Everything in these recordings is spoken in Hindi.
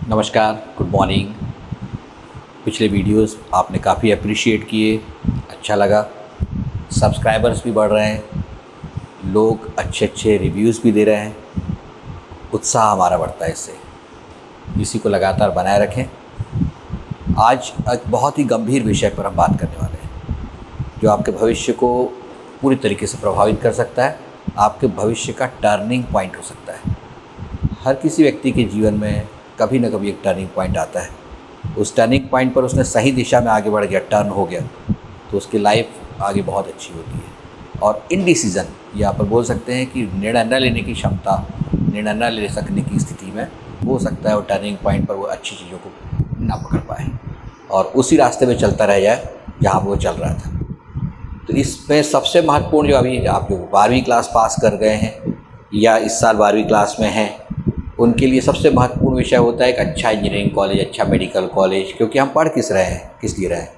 नमस्कार, गुड मॉर्निंग। पिछले वीडियोस आपने काफ़ी अप्रिशिएट किए, अच्छा लगा। सब्सक्राइबर्स भी बढ़ रहे हैं, लोग अच्छे अच्छे रिव्यूज़ भी दे रहे हैं, उत्साह हमारा बढ़ता है इससे। इसी को लगातार बनाए रखें। आज एक बहुत ही गंभीर विषय पर हम बात करने वाले हैं, जो आपके भविष्य को पूरी तरीके से प्रभावित कर सकता है, आपके भविष्य का टर्निंग पॉइंट हो सकता है। हर किसी व्यक्ति के जीवन में कभी ना कभी एक टर्निंग पॉइंट आता है। उस टर्निंग पॉइंट पर उसने सही दिशा में आगे बढ़ गया, टर्न हो गया, तो उसकी लाइफ आगे बहुत अच्छी होती है। और इनडिसीज़न, या पर बोल सकते हैं कि निर्णय न लेने की क्षमता, निर्णय न ले सकने की स्थिति में हो सकता है वो टर्निंग पॉइंट पर वो अच्छी चीज़ों को ना पकड़ पाए और उसी रास्ते में चलता रह जाए जहाँ वो चल रहा था। तो इसमें सबसे महत्वपूर्ण, जो अभी आप जो 12वीं क्लास पास कर गए हैं या इस साल 12वीं क्लास में हैं, उनके लिए सबसे महत्वपूर्ण विषय होता है एक अच्छा इंजीनियरिंग कॉलेज, अच्छा मेडिकल कॉलेज। क्योंकि हम पढ़ किस रहे हैं, किस लिए रहे हैं।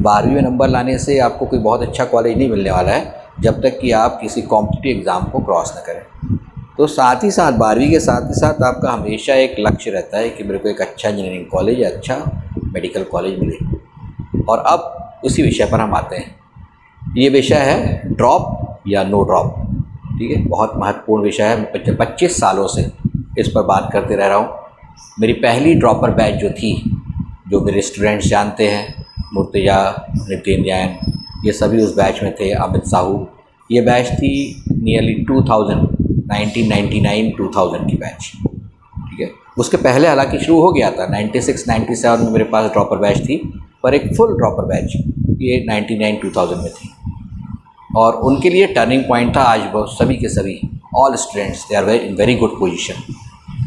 12वीं में नंबर लाने से आपको कोई बहुत अच्छा कॉलेज नहीं मिलने वाला है जब तक कि आप किसी कॉम्पिटिटिव एग्ज़ाम को क्रॉस न करें। तो साथ ही साथ 12वीं के साथ ही साथ आपका हमेशा एक लक्ष्य रहता है कि मेरे को एक अच्छा इंजीनियरिंग कॉलेज या अच्छा मेडिकल कॉलेज मिले। और अब उसी विषय पर हम आते हैं। ये विषय है ड्रॉप या नो ड्रॉप। ठीक है, बहुत महत्वपूर्ण विषय है। 25 सालों से इस पर बात करते रह रहा हूँ। मेरी पहली ड्रॉपर बैच जो थी, जो मेरे स्टूडेंट्स जानते हैं, मुर्तजा, नितिन जैन, ये सभी उस बैच में थे, अमित साहू। ये बैच थी नियरली 1999-2000 की बैच। ठीक है, उसके पहले हालांकि शुरू हो गया था 96-97 में मेरे पास ड्रॉपर बैच थी, पर एक फुल ड्रॉपर बैच ये 99-2000 में थी। और उनके लिए टर्निंग पॉइंट था। आज वो सभी के सभी all students they are in very good position.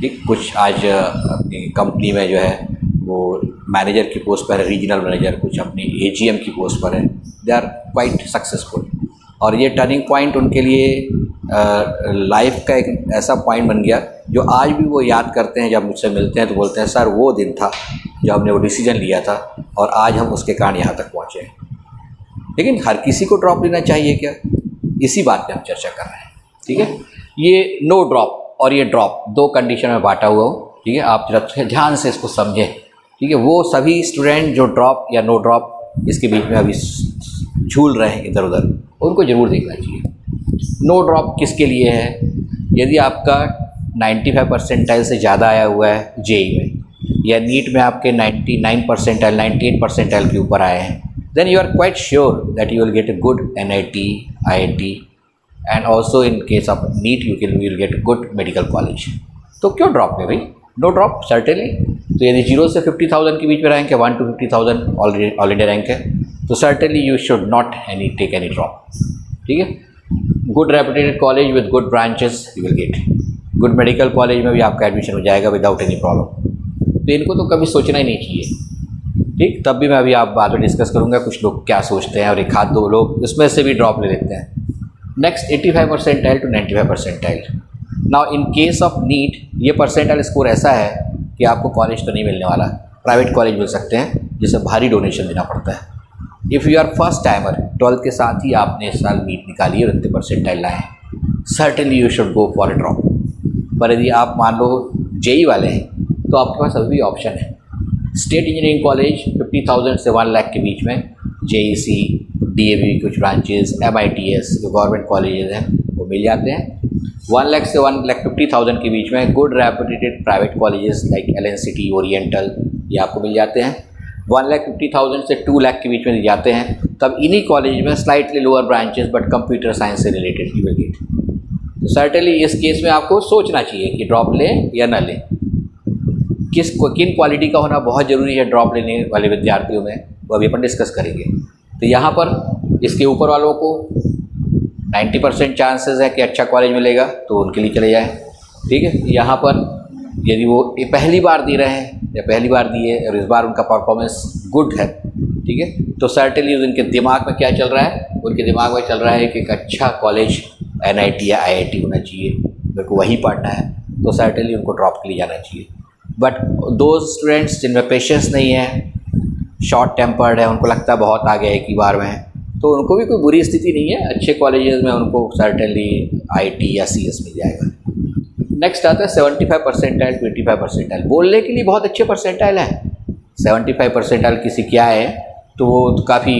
ठीक, कुछ आज अपनी कंपनी में जो है वो मैनेजर की पोस्ट पर है, रीजनल मैनेजर, कुछ अपनी एजीएम की पोस्ट पर है। They are quite successful. और ये टर्निंग पॉइंट उनके लिए लाइफ का एक ऐसा पॉइंट बन गया जो आज भी वो याद करते हैं। जब मुझसे मिलते हैं तो बोलते हैं, सर वो दिन था जब हमने वो डिसीजन लिया था और आज हम उसके कारण यहाँ तक पहुँचे हैं। लेकिन हर किसी को ड्रॉप लेना चाहिए क्या? इसी बात पे हम चर्चा कर रहे हैं। ठीक है, ये नो ड्रॉप और ये ड्रॉप दो कंडीशन में बांटा हुआ हूँ। ठीक है, आप जरा ध्यान से इसको समझें। ठीक है, वो सभी स्टूडेंट जो ड्रॉप या नो ड्रॉप इसके बीच में अभी झूल रहे हैं इधर उधर, उनको ज़रूर देखना चाहिए। नो ड्रॉप किसके लिए है? यदि आपका 95 परसेंटाइल से ज़्यादा आया हुआ है जेई में, या नीट में आपके 99 परसेंटाइल 98 परसेंटाइल के ऊपर आए हैं, then you are quite sure that you will get a good NIT, IIT, and also in case of NEET you will get good medical college। तो क्यों ड्रॉप है भाई? No drop certainly. तो यदि 0 से 50,000 के बीच में रैंक है, 1 to 50,000 ऑल इंडिया रैंक है, तो certainly you should not take any drop. ठीक है, good reputed college with good branches you will get. Good medical college में भी आपका एडमिशन हो जाएगा विदाउट एनी प्रॉब्लम। तो इनको तो कभी सोचना ही नहीं चाहिए। ठीक, तब भी मैं अभी आप बाद में डिस्कस करूंगा कुछ लोग क्या सोचते हैं, और एक आध दो लोग इसमें से भी ड्रॉप ले लेते हैं। Next 85 percentile to 95 percentile. Now in case of NEET ये परसेंटाइल स्कोर ऐसा है कि आपको कॉलेज तो नहीं मिलने वाला, प्राइवेट कॉलेज मिल सकते हैं जिसे भारी डोनेशन देना पड़ता है। If you are first timer, 12th के साथ ही आपने इस साल नीट निकाली और इतने परसेंटाइल लाए, certainly you should go for a drop. पर यदि आप मान लो जेई वाले हैं तो आपके पास अभी भी ऑप्शन है। स्टेट इंजीनियरिंग कॉलेज 50,000 से 1 लाख के बीच में, जेईसी, डीएवी कुछ ब्रांचेस, MITS जो गवर्नमेंट कॉलेजेस हैं वो मिल जाते हैं। 1 लाख से 1,50,000 के बीच में good reputed private colleges like LNCT, oriental, ये आपको मिल जाते हैं। 1,50,000 से 2 लाख के बीच में जाते हैं। तब इन्हीं कॉलेज में slightly lower branches but computer science से रिलेटेड यू विल गेट। तो सर्टेनली इस केस में आपको सोचना चाहिए कि ड्रॉप लें या ना लें। किन क्वालिटी का होना बहुत ज़रूरी है ड्रॉप लेने वाले विद्यार्थियों में, वो अभी अपन डिस्कस करेंगे। तो यहाँ पर इसके ऊपर वालों को 90% चांसेस है कि अच्छा कॉलेज मिलेगा, तो उनके लिए चले जाएं। ठीक है, यहाँ पर यदि वो पहली बार दे रहे हैं या पहली बार दिए और इस बार उनका परफॉर्मेंस गुड है, ठीक है, तो सर्टेनली उनके दिमाग में क्या चल रहा है? उनके दिमाग में चल रहा है कि एक अच्छा कॉलेज NIT या IIT होना चाहिए, मेरे को वही पढ़ना है, तो सर्टेनली उनको ड्रॉप के लिए जाना चाहिए। बट दो स्टूडेंट्स जिनमें पेशेंस नहीं है, शॉर्ट टेम्पर्ड है, उनको लगता है बहुत आ गया एक ही बार में, तो उनको भी कोई बुरी स्थिति नहीं है, अच्छे कॉलेजेस में उनको सर्टेनली IT या CS मिल जाएगा। नेक्स्ट आता है 75 परसेंटाइल टू 85 परसेंटाइल। बोलने के लिए बहुत अच्छे परसेंटाइल हैं। 75 परसेंटाइल किसी क्या है तो वो तो काफ़ी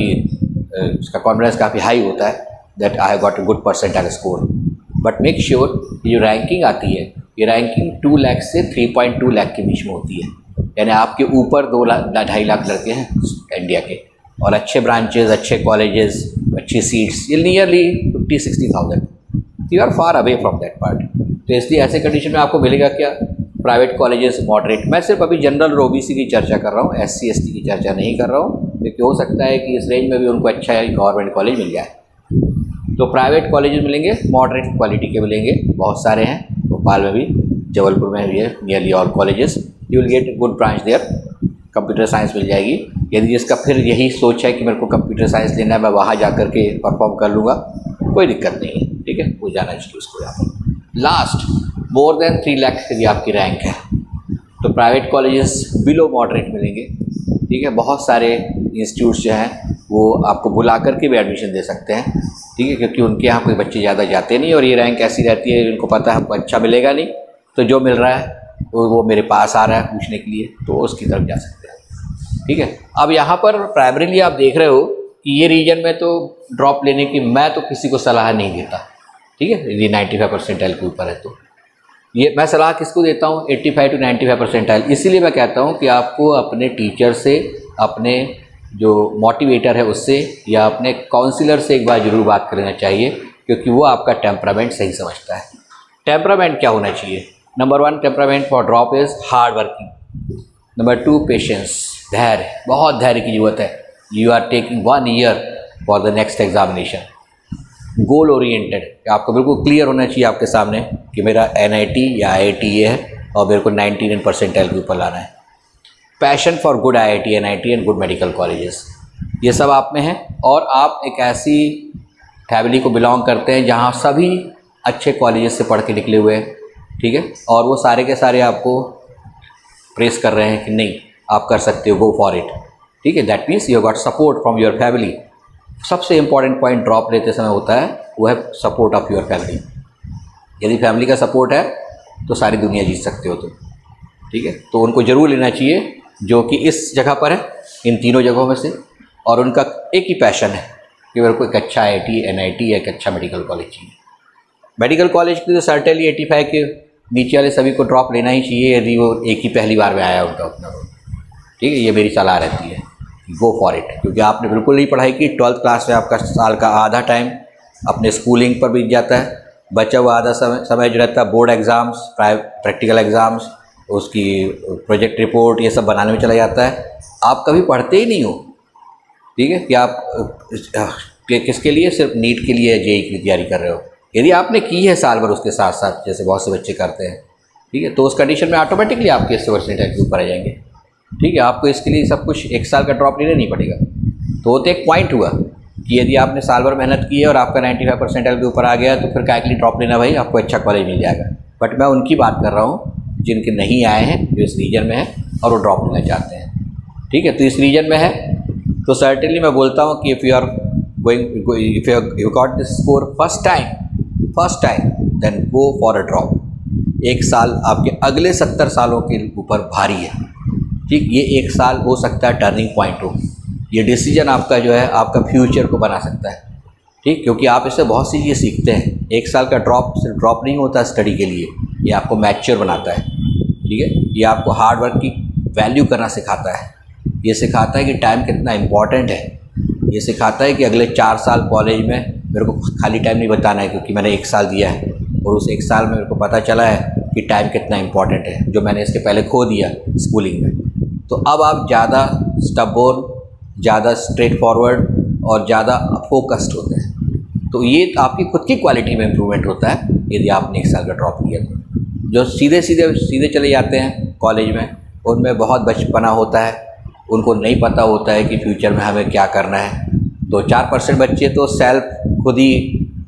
उसका कॉन्फिडेंस काफ़ी हाई होता है that I have got a good percentile score. But make sure ये जो रैंकिंग आती है ये रैंकिंग 2 लाख से 3.2 लाख के बीच में होती है, यानी आपके ऊपर 2-2.5 लाख लड़के हैं इंडिया के, और अच्छे ब्रांचेज, अच्छे कॉलेजेस, अच्छी सीट्स, ये nearly 50-60,000। You are far away from that part. तो इसलिए ऐसे कंडीशन में आपको मिलेगा क्या, प्राइवेट कॉलेजेस मॉडरेट। मैं सिर्फ अभी जनरल और ओबीसी की चर्चा कर रहा हूँ, SC ST की चर्चा नहीं कर रहा हूँ, क्योंकि हो सकता है कि इस रेंज में भी उनको अच्छा गवर्नमेंट कॉलेज मिल जाए। तो प्राइवेट कॉलेजेस मिलेंगे, मॉडरेट क्वालिटी के मिलेंगे, बहुत सारे हैं, भोपाल में भी, जबलपुर में भी है, nearly all colleges. You will get good branch there. Computer science मिल जाएगी, यदि जिसका फिर यही सोच है कि मेरे को कंप्यूटर साइंस लेना है, मैं वहाँ जा कर के परफॉर्म कर लूँगा, कोई दिक्कत नहीं है, ठीक है, वो जाना चाहिए उसको यहाँ पर। लास्ट, मोर देन 3 लाख यदि आपकी रैंक है तो प्राइवेट कॉलेजेस बिलो मॉडरेट मिलेंगे, ठीक है। बहुत सारे इंस्टीट्यूट्स जो हैं वो आपको बुला करके भी एडमिशन दे सकते हैं, ठीक है, क्योंकि उनके यहाँ कोई बच्चे ज़्यादा जाते नहीं और ये रैंक ऐसी रहती है, उनको पता है हमको अच्छा मिलेगा नहीं, तो जो मिल रहा है वो मेरे पास आ रहा है पूछने के लिए, तो उसकी तरफ जा सकते हैं, ठीक है। अब यहाँ पर प्राइमरीली आप देख रहे हो कि ये रीजन में तो ड्रॉप लेने की मैं तो किसी को सलाह नहीं देता, ठीक है, यदि 95 परसेंटाइल के ऊपर है तो। ये मैं सलाह किसको देता हूँ, 85 to 95 परसेंटाइल। इसीलिए मैं कहता हूँ कि आपको अपने टीचर से, अपने जो मोटिवेटर है उससे, या अपने काउंसलर से एक बार ज़रूर बात करना चाहिए, क्योंकि वो आपका टेम्परामेंट सही समझता है। टेम्परामेंट क्या होना चाहिए? Number 1 temperament for drop is hard working. Number 2 patience, धैर्य, बहुत धैर्य की ज़रूरत है। You are taking 1 year for the next examination. Goal oriented, आपको बिल्कुल क्लियर होना चाहिए आपके सामने कि मेरा NIT या IIT ये है और मेरे को 99 परसेंटाइल के ऊपर लाना है। Passion for good IIT, NIT and good medical colleges, ये सब आप में है, और आप एक ऐसी फैमिली को बिलोंग करते हैं जहाँ सभी अच्छे कॉलेजेस से पढ़ के निकले हुए हैं, ठीक है, और वो सारे के सारे आपको प्रेस कर रहे हैं कि नहीं आप कर सकते हो, गो फॉर इट, ठीक है। That means you got support from your family. सबसे इम्पॉर्टेंट पॉइंट ड्रॉप लेते समय होता है वो है सपोर्ट ऑफ योर फैमिली। यदि फैमिली का सपोर्ट है तो सारी दुनिया जीत सकते हो तुम, ठीक है। तो उनको ज़रूर लेना चाहिए जो कि इस जगह पर है, इन तीनों जगहों में से, और उनका एक ही पैशन है कि मेरे को एक अच्छा IIT, NIT या एक अच्छा मेडिकल कॉलेज चाहिए। मेडिकल कॉलेज के लिए सर्टेनली 85 के नीचे वाले सभी को ड्रॉप लेना ही चाहिए, यदि वो एक ही पहली बार में आया उनका अपना, ठीक है। ये मेरी सलाह रहती है, गो फॉर इट, क्योंकि आपने बिल्कुल नहीं पढ़ाई की। 12th क्लास में आपका साल का आधा टाइम अपने स्कूलिंग पर बीत जाता है, बचा हुआ आधा समय जो रहता है बोर्ड एग्ज़ाम्स, प्रैक्टिकल एग्ज़ाम्स, उसकी प्रोजेक्ट रिपोर्ट, ये सब बनाने में चला जाता है। आप कभी पढ़ते ही नहीं हो, ठीक है, कि आप किसके लिए, सिर्फ नीट के लिए, JEE की तैयारी कर रहे हो। यदि आपने की है साल भर उसके साथ साथ, जैसे बहुत से बच्चे करते हैं, ठीक है, तो उस कंडीशन में ऑटोमेटिकली आपके 80% के ऊपर आ जाएंगे, ठीक है। आपको इसके लिए सब कुछ एक साल का ड्रॉप लेना नहीं पड़ेगा। तो एक पॉइंट हुआ कि यदि आपने साल भर मेहनत की है और आपका 95 परसेंटाइल के ऊपर आ गया, तो फिर काहे के लिए ड्रॉप लेना भाई, आपको अच्छा कॉलेज मिल जाएगा। बट मैं उनकी बात कर रहा हूँ जिनके नहीं आए हैं, जो इस रीजन में है और वो ड्रॉप लेना चाहते हैं, ठीक है। तो इस रीजन में है तो सर्टेनली मैं बोलता हूँ कि if you are going, if you got this score first time then go for a drop. एक साल आपके अगले 70 सालों के ऊपर भारी है, ठीक। ये एक साल हो सकता है टर्निंग पॉइंट हो, ये डिसीजन आपका जो है आपका फ्यूचर को बना सकता है, ठीक, क्योंकि आप इससे बहुत सी चीज़ें सीखते हैं। एक साल का ड्रॉप सिर्फ ड्रॉप नहीं होता स्टडी के लिए, ये आपको मैच्योर बनाता है, ठीक है। ये आपको हार्ड वर्क की वैल्यू करना सिखाता है, ये सिखाता है कि टाइम कितना इम्पॉर्टेंट है, ये सिखाता है कि अगले 4 साल कॉलेज में मेरे को खाली टाइम नहीं बताना है, क्योंकि मैंने 1 साल दिया है और उस 1 साल में मेरे को पता चला है कि टाइम कितना इम्पॉर्टेंट है, जो मैंने इसके पहले खो दिया स्कूलिंग में। तो अब आप ज़्यादा स्टबोर्न, ज़्यादा स्ट्रेट फॉरवर्ड और ज़्यादा फोकस्ड होते हैं। तो ये आपकी खुद की क्वालिटी में इम्प्रूवमेंट होता है यदि आपने 1 साल का ड्रॉप लिया तो। जो सीधे चले जाते हैं कॉलेज में, उनमें बहुत बचपना होता है, उनको नहीं पता होता है कि फ्यूचर में हमें क्या करना है। तो 4% बच्चे तो सेल्फ खुद ही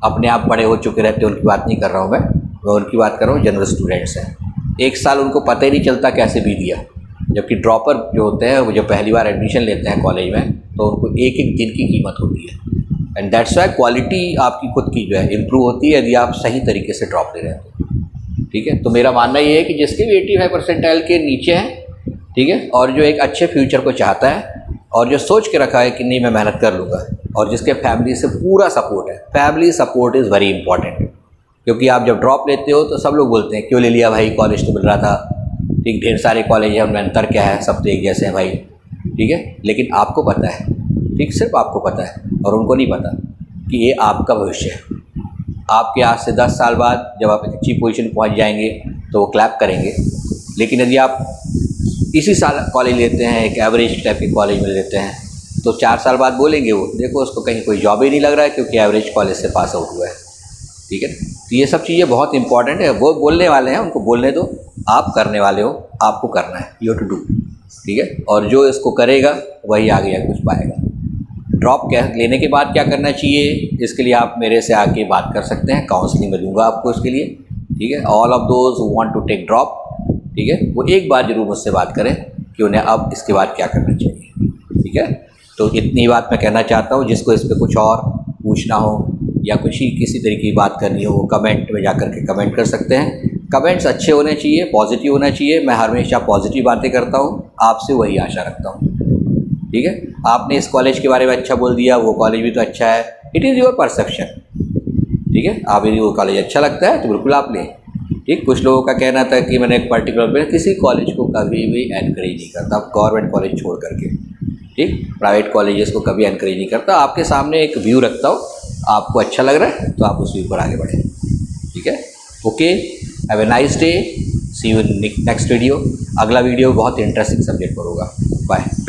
अपने आप बड़े हो चुके रहते हैं, उनकी बात नहीं कर रहा हूँ मैं उनकी बात कर रहा हूँ जनरल स्टूडेंट्स हैं। 1 साल उनको पता ही नहीं चलता कैसे बीत गया, जबकि ड्रॉपर जो होते हैं वो जो पहली बार एडमिशन लेते हैं कॉलेज में, तो उनको एक एक दिन की कीमत होती है। एंड दैट्स वाई क्वालिटी आपकी खुद की जो है इम्प्रूव होती है यदि आप सही तरीके से ड्रॉप ले रहे हैं तो, ठीक है। तो मेरा मानना ये है कि जिसके भी 85 परसेंटाइल के नीचे हैं, ठीक है, और जो एक अच्छे फ्यूचर को चाहता है और जो सोच के रखा है कि नहीं मैं मेहनत कर लूँगा, और जिसके फैमिली से पूरा सपोर्ट है, family support is very important. क्योंकि आप जब ड्रॉप लेते हो तो सब लोग बोलते हैं क्यों ले लिया भाई, कॉलेज तो मिल रहा था, ठीक, ढेर सारे कॉलेज हैं, उनमें अंतर क्या है, सब तो एक जैसे हैं भाई, ठीक है। लेकिन आपको पता है, ठीक, सिर्फ आपको पता है और उनको नहीं पता कि ये आपका भविष्य है। आपके आज से 10 साल बाद जब आप एक अच्छी पोजीशन पहुंच जाएंगे तो वो क्लैप करेंगे। लेकिन यदि आप इसी साल कॉलेज लेते हैं, एक एवरेज टाइप के कॉलेज में लेते हैं, तो 4 साल बाद बोलेंगे वो देखो उसको कहीं कोई जॉब ही नहीं लग रहा है क्योंकि एवरेज कॉलेज से पास आउट हुआ है, ठीक है। तो ये सब चीज़ें बहुत इंपॉर्टेंट है। वो बोलने वाले हैं, उनको बोलने दो, आप करने वाले हो, आपको करना है, यू टू डू, ठीक है। और जो इसको करेगा वही आगे जाके कुछ पाएगा। ड्रॉप क्या लेने के बाद क्या करना चाहिए, इसके लिए आप मेरे से आके बात कर सकते हैं, काउंसलिंग में दूंगा आपको इसके लिए, ठीक है। All of those who want to take drop, ठीक है, वो एक बार जरूर मुझसे बात करें कि उन्हें अब इसके बाद क्या करना चाहिए, ठीक है। तो इतनी बात मैं कहना चाहता हूँ। जिसको इस पर कुछ और पूछना हो या कुछ ही किसी तरीके की बात करनी हो वो कमेंट में जाकर के कमेंट कर सकते हैं। कमेंट्स अच्छे होने चाहिए, पॉजिटिव होना चाहिए। मैं हमेशा पॉजिटिव बातें करता हूँ, आपसे वही आशा रखता हूँ, ठीक है। आपने इस कॉलेज के बारे में अच्छा बोल दिया, वो कॉलेज भी तो अच्छा है, इट इज़ योर परसेप्शन, ठीक है। आप यदि वो कॉलेज अच्छा लगता है तो बिल्कुल आप लें, ठीक। कुछ लोगों का कहना था कि मैंने एक पर्टिकुलर मैं किसी कॉलेज को कभी भी एनकरेज नहीं करता, गवर्नमेंट कॉलेज छोड़ करके, ठीक, प्राइवेट कॉलेजेस को कभी एनकरेज नहीं करता। आपके सामने एक व्यू रखता हूँ, आपको अच्छा लग रहा है तो आप उस व्यू पर आगे बढ़ें, ठीक है। Okay, have a nice day, see you in next video. अगला वीडियो बहुत इंटरेस्टिंग सब्जेक्ट पर होगा। बाय।